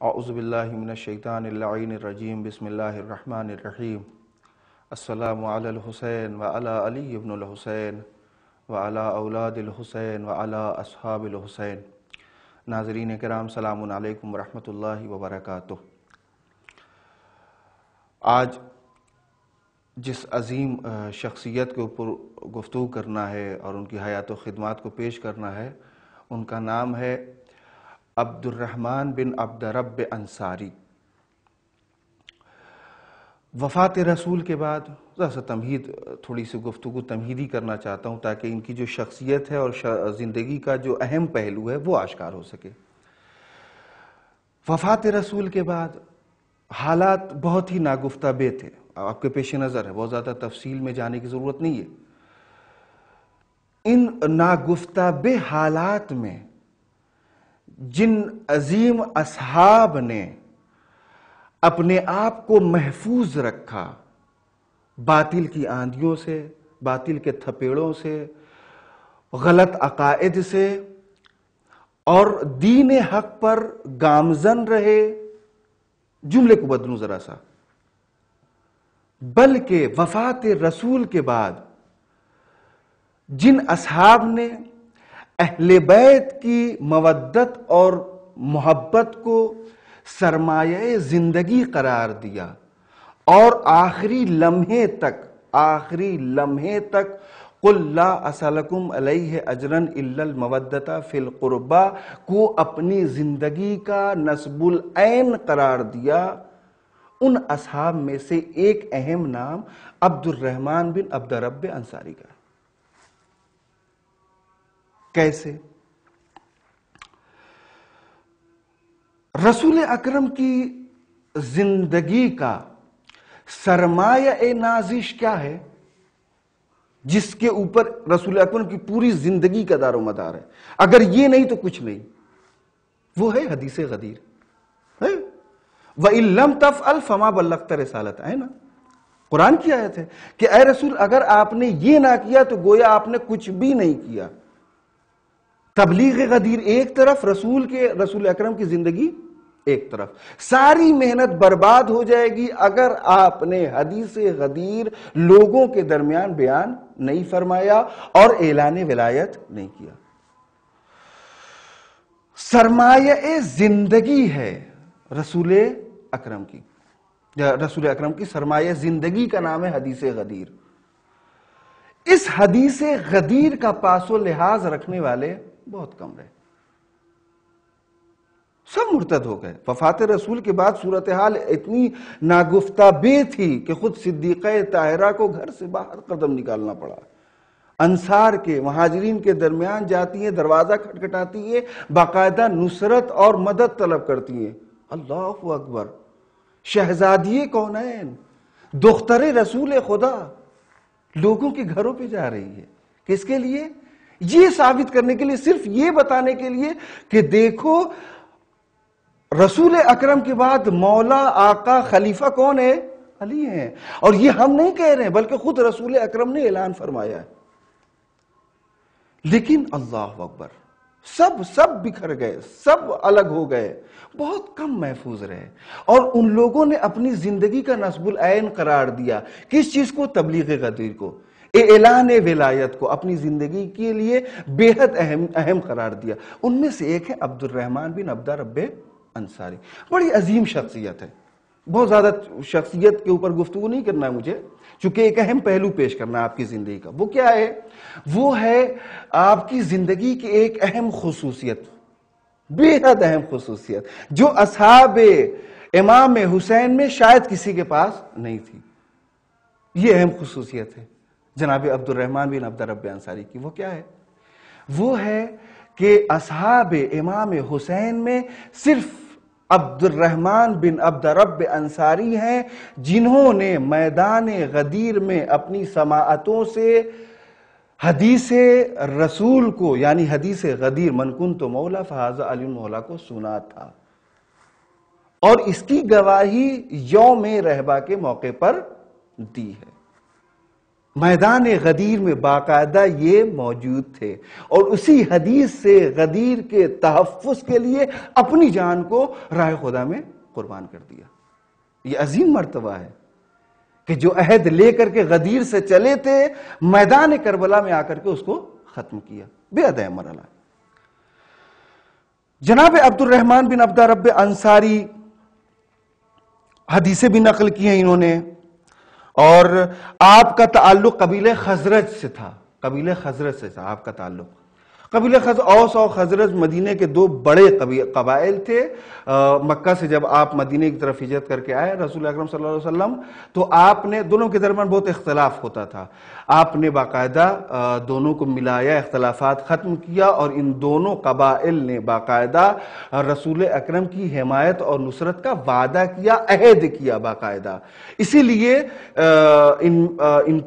اعوذ باللہ من الشیطان اللعین الرجیم بسم اللہ الرحمن الرحیم السلام علی الحسین وعلی علی ابن الحسین وعلی اولاد الحسین وعلی اصحاب الحسین۔ ناظرین کرام، سلام علیکم ورحمۃ اللہ وبرکاتہ۔ آج جس عظیم شخصیت کے اوپر گفتگو کرنا ہے اور ان کی حیات و خدمات کو پیش کرنا ہے، ان کا نام ہے عبد الرحمن بن عبد رب انصاری۔ وفات رسول کے بعد ذرا سا تھوڑی سی گفتگو تمہیدی کرنا چاہتا ہوں تاکہ ان کی جو شخصیت ہے اور زندگی کا جو اہم پہلو ہے وہ آشکار ہو سکے۔ وفات رسول کے بعد حالات بہت ہی ناگفتہ بے تھے، آپ کے پیش نظر ہے، بہت زیادہ تفصیل میں جانے کی ضرورت نہیں ہے۔ ان ناگفتہ بے حالات میں جن عظیم اصحاب نے اپنے آپ کو محفوظ رکھا باطل کی آندھیوں سے، باطل کے تھپیڑوں سے، غلط عقائد سے، اور دین حق پر گامزن رہے، جملے کو بدلوں ذرا سا، بلکہ وفات رسول کے بعد جن اصحاب نے اہل بیت کی مودت اور محبت کو سرمایہ زندگی قرار دیا اور آخری لمحے تک قُلْ لَا أَسْأَلُكُمْ عَلَيْهِ أَجْرًا إِلَّا الْمَوَدَّةَ فِي الْقُرْبَى کو اپنی زندگی کا نصب العین قرار دیا، ان اصحاب میں سے ایک اہم نام عبد الرحمن بن عبد رب انصاری کا۔ کیسے؟ رسول اکرم کی زندگی کا سرمایہ نازش کیا ہے جس کے اوپر رسول اکرم کی پوری زندگی کا دار و مدار ہے؟ اگر یہ نہیں تو کچھ نہیں، وہ ہے حدیث غدیر ہے۔ وَإِن لَمْ تَفْعَلْ فَمَا بَلَّغْتَ رِسَالَتَهُ، ہے نا؟ قرآن کی آیت ہے کہ اے رسول اگر آپ نے یہ نہ کیا تو گویا آپ نے کچھ بھی نہیں کیا۔ تبلیغ غدیر ایک طرف، رسول اکرم کی زندگی ایک طرف، ساری محنت برباد ہو جائے گی اگر آپ نے حدیث غدیر لوگوں کے درمیان بیان نہیں فرمایا اور اعلان ولایت نہیں کیا۔ سرمایہ زندگی ہے رسول اکرم کی سرمایہ زندگی کا نام ہے حدیث غدیر۔ اس حدیث غدیر کا پاس و لحاظ رکھنے والے بہت کم رہے، سب مرتد ہو گئے۔ وفات رسول کے بعد صورتحال اتنی ناگفتہ بے تھی کہ خود صدیقہ طاہرہ کو گھر سے باہر قدم نکالنا پڑا۔ انصار کے، مہاجرین کے درمیان جاتی ہیں، دروازہ کھٹکھٹاتی ہیں، باقاعدہ نصرت اور مدد طلب کرتی ہیں۔ اللہ اکبر! شہزادی کونین، دختر رسول خدا لوگوں کے گھروں پہ جا رہی ہے، کس کے لیے؟ یہ ثابت کرنے کے لیے، صرف یہ بتانے کے لیے کہ دیکھو رسول اکرم کے بعد مولا، آقا، خلیفہ کون ہے؟ علی ہیں۔ اور یہ ہم نہیں کہہ رہے ہیں بلکہ خود رسول اکرم نے اعلان فرمایا ہے۔ لیکن اللہ اکبر، سب بکھر گئے، سب الگ ہو گئے، بہت کم محفوظ رہے، اور ان لوگوں نے اپنی زندگی کا نصب العین قرار دیا۔ کس چیز کو؟ تبلیغ غدیر کو، اعلان ولایت کو اپنی زندگی کے لیے بے حد اہم قرار دیا۔ ان میں سے ایک ہے عبد الرحمن بن عبد رب انصاری۔ بڑی عظیم شخصیت ہے، بہت زیادہ شخصیت کے اوپر گفتگو نہیں کرنا ہے مجھے، چونکہ ایک اہم پہلو پیش کرنا ہے آپ کی زندگی کا۔ وہ کیا ہے؟ وہ ہے آپ کی زندگی کی ایک اہم خصوصیت، بے حد اہم خصوصیت، جو اصحاب امام حسین میں شاید کسی کے پاس نہیں تھی۔ یہ اہم خصوصیت ہے جناب عبد الرحمن بن عبد رب انصاری کی۔ وہ کیا ہے؟ وہ ہے کہ اصحاب امام حسین میں صرف عبد الرحمن بن عبد رب انصاری ہیں جنہوں نے میدان غدیر میں اپنی سماعتوں سے حدیث رسول کو، یعنی حدیث غدیر من کنت مولا فہذا علی مولا کو سنا تھا، اور اس کی گواہی یوم رہبہ کے موقع پر دی ہے۔ میدان غدیر میں باقاعدہ یہ موجود تھے اور اسی حدیث سے غدیر کے تحفظ کے لیے اپنی جان کو راہ خدا میں قربان کر دیا۔ یہ عظیم مرتبہ ہے کہ جو عہد لے کر کے غدیر سے چلے تھے، میدان کربلا میں آ کر کے اس کو ختم کیا۔ بے حد اہم مرحلہ۔ جناب عبد الرحمن بن عبد رب انصاری حدیثیں بھی نقل کی ہیں انہوں نے، اور آپ کا تعلق قبیلہ خزرج سے تھا۔ قبیلہ خزرج سے تھا آپ کا تعلق۔ قبیلہ اوس اور خزرج مدینے کے دو بڑے قبائل تھے۔ مکہ سے جب آپ مدینے کی طرف ہجرت کر کے آئے رسول اکرم صلی اللہ علیہ وسلم، تو آپ نے دونوں کے درمیان بہت اختلاف ہوتا تھا۔ آپ نے باقاعدہ دونوں کو ملایا، اختلافات ختم کیا، اور ان دونوں قبائل نے باقاعدہ رسول اکرم کی حمایت اور نصرت کا وعدہ کیا، عہد کیا باقاعدہ۔ اسی لیے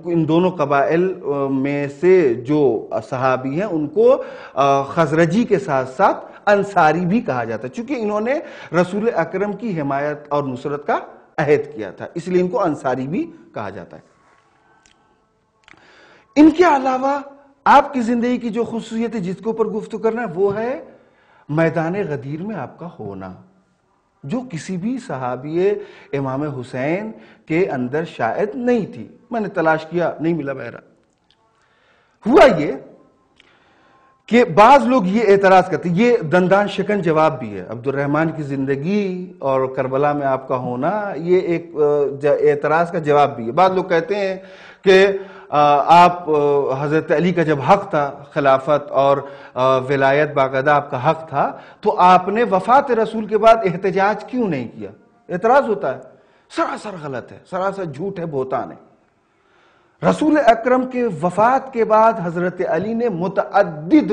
ان دونوں قبائل میں سے جو صحابی ہیں ان کو خزرجی کے ساتھ ساتھ انصاری بھی کہا جاتا ہے، چونکہ انہوں نے رسول اکرم کی حمایت اور نصرت کا عہد کیا تھا، اس لیے ان کو انصاری بھی کہا جاتا ہے۔ ان کے علاوہ آپ کی زندگی کی جو خصوصیت ہے جس کے اوپر گفتگو کرنا ہے وہ ہے میدان غدیر میں آپ کا ہونا، جو کسی بھی صحابی امام حسین کے اندر شاید نہیں تھی۔ میں نے تلاش کیا، نہیں ملا۔ بہرحال ہوا یہ کہ بعض لوگ یہ اعتراض کرتے ہیں، یہ دندان شکن جواب بھی ہے۔ عبد الرحمن کی زندگی اور کربلا میں آپ کا ہونا یہ ایک اعتراض کا جواب بھی ہے۔ بعض لوگ کہتے ہیں کہ آپ حضرت علی کا جب حق تھا، خلافت اور ولایت باقاعدہ آپ کا حق تھا، تو آپ نے وفات رسول کے بعد احتجاج کیوں نہیں کیا؟ اعتراض ہوتا ہے، سراسر غلط ہے، سراسر جھوٹ ہے، بہتان ہے۔ رسول اکرم کے وفات کے بعد حضرت علی نے متعدد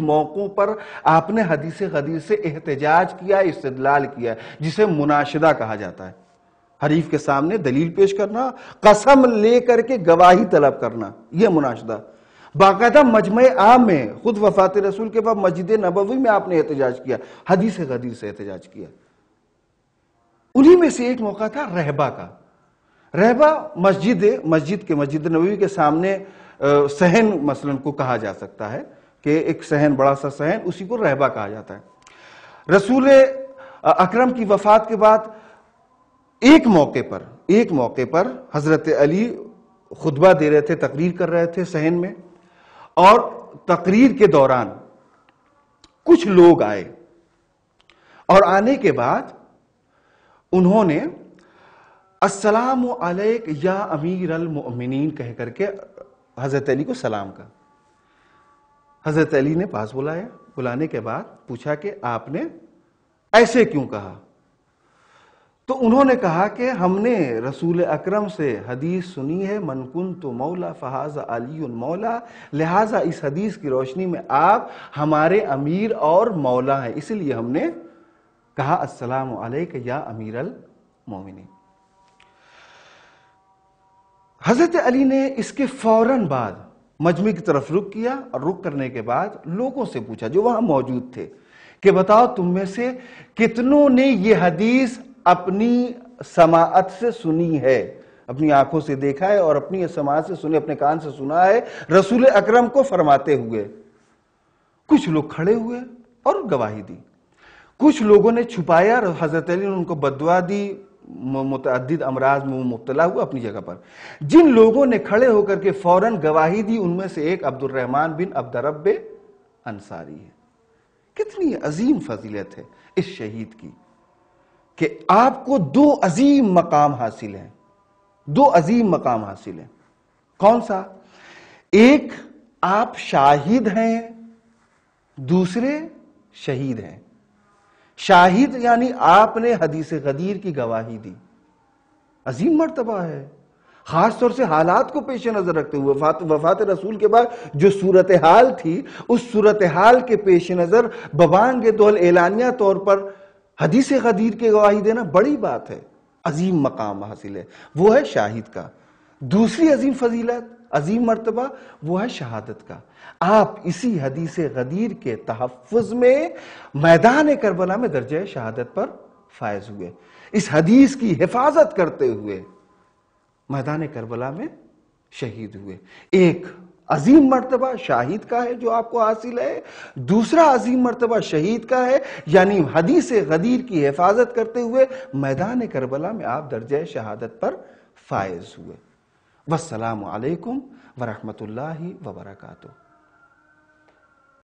موقعوں پر آپ نے حدیث غدیر سے احتجاج کیا، استدلال کیا، جسے مناشدہ کہا جاتا ہے۔ حریف کے سامنے دلیل پیش کرنا، قسم لے کر کے گواہی طلب کرنا، یہ مناشدہ۔ باقاعدہ مجمع عام میں خود وفات رسول کے بعد مسجد نبوی میں آپ نے احتجاج کیا، حدیث غدیر سے احتجاج کیا۔ انہی میں سے ایک موقع تھا رہبہ کا۔ رہبہ مسجد نبوی کے سامنے صحن مثلاً کو کہا جا سکتا ہے کہ ایک صحن، بڑا سا صحن، اسی کو رہبہ کہا جاتا ہے۔ رسول اکرم کی وفات کے بعد ایک موقع پر حضرت علی خطبہ دے رہے تھے، تقریر کر رہے تھے صحن میں، اور تقریر کے دوران کچھ لوگ آئے، اور آنے کے بعد انہوں نے السلام علیک یا امیر المؤمنین کہہ کر کے حضرت علی کو سلام کا۔ حضرت علی نے پاس بلایا، بلانے کے بعد پوچھا کہ آپ نے ایسے کیوں کہا؟ تو انہوں نے کہا کہ ہم نے رسول اکرم سے حدیث سنی ہے، من کنت مولا فہذا علی مولا، لہٰذا اس حدیث کی روشنی میں آپ ہمارے امیر اور مولا ہیں، اس لیے ہم نے کہا السلام علیک یا امیر المؤمنین۔ حضرت علی نے اس کے فوراً بعد مجمع کی طرف رخ کیا، اور رخ کرنے کے بعد لوگوں سے پوچھا جو وہاں موجود تھے کہ بتاؤ تم میں سے کتنوں نے یہ حدیث اپنی سماعت سے سنی ہے، اپنی آنکھوں سے دیکھا ہے اور اپنی سماعت سے سنی، اپنے کان سے سنا ہے رسول اکرم کو فرماتے ہوئے؟ کچھ لوگ کھڑے ہوئے اور گواہی دی، کچھ لوگوں نے چھپایا، حضرت علی نے ان کو بددعا دی، متعدد امراض میں وہ مبتلا ہوا اپنی جگہ پر۔ جن لوگوں نے کھڑے ہو کر کے فوراً گواہی دی، ان میں سے ایک عبد الرحمن بن عبد رب انصاری ہے۔ کتنی عظیم فضیلت ہے اس شہید کی کہ آپ کو دو عظیم مقام حاصل ہیں، دو عظیم مقام حاصل ہیں۔ کون سا؟ ایک آپ شاہد ہیں، دوسرے شہید ہیں۔ شاہد یعنی آپ نے حدیث غدیر کی گواہی دی، عظیم مرتبہ ہے، خاص طور سے حالات کو پیش نظر رکھتے ہوئے۔ وفات رسول کے بعد جو صورتحال تھی، اس صورتحال کے پیش نظر ببانگ دول اعلانیہ طور پر حدیث غدیر کی گواہی دینا بڑی بات ہے، عظیم مقام حاصل ہے، وہ ہے شاہد کا۔ دوسری عظیم فضیلت، عظیم مرتبہ، وہ ہے شہادت کا۔ آپ اسی حدیث غدیر کے تحفظ میں میدان کربلا میں درجہ شہادت پر فائز ہوئے، اس حدیث کی حفاظت کرتے ہوئے میدان کربلا میں شہید ہوئے۔ ایک عظیم مرتبہ شاہد کا ہے جو آپ کو حاصل ہے، دوسرا عظیم مرتبہ شہید کا ہے، یعنی حدیث غدیر کی حفاظت کرتے ہوئے میدان کربلا میں آپ درجہ شہادت پر فائز ہوئے۔ والسلام علیکم ورحمۃ اللہ وبرکاتہ۔